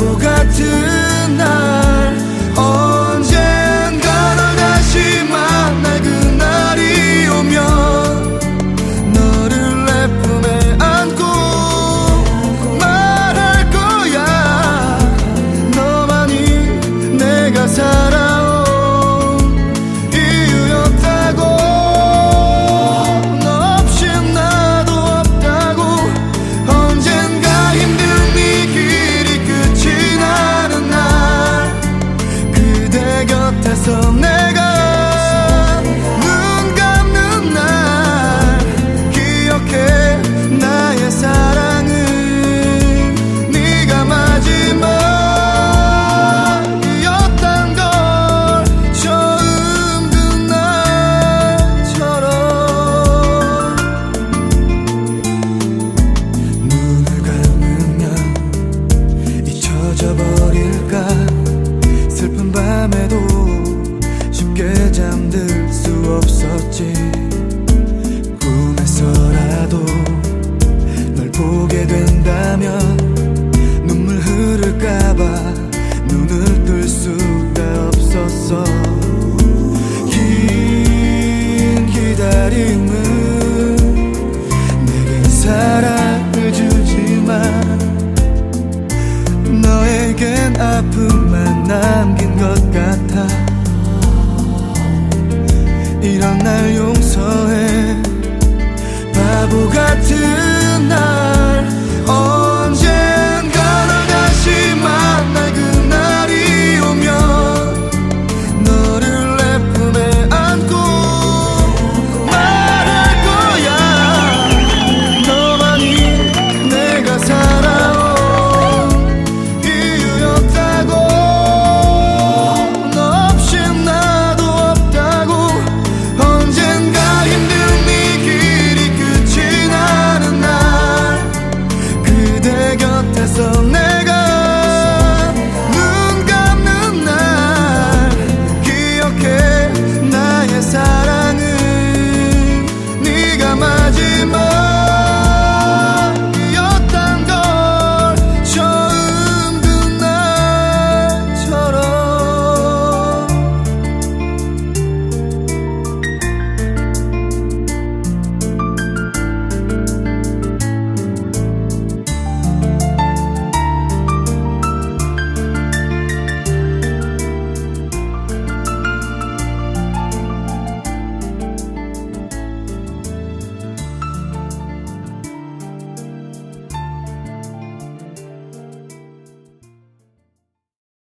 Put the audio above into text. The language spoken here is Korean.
바보 같은 날 언젠가 널 다시 만날 그날이 오면 너를 내 품에 안고 말할 거야. 너만이 내가 살아온 이유였다고. 너 없인 나도 없다고. 언젠가 힘든 이 길이 끝이 나는 날 그대 곁에서 내가 눈 감는 날 기억해. 나의 사랑은 네가 마지막이었단 걸 처음 그날처럼. 눈을 감으면 잊혀져 버릴까. 슬픈 밤에도 쉽게 잠들 수 없었지. 꿈에서라도 널 보게 된다면 눈물 흐를까봐 눈을 뜰 수가 없었어. 긴 기다림은 내겐 사랑을 주지만 너에겐 아픔만 남긴 것 같아. 이런 날 용서해. 바보 같은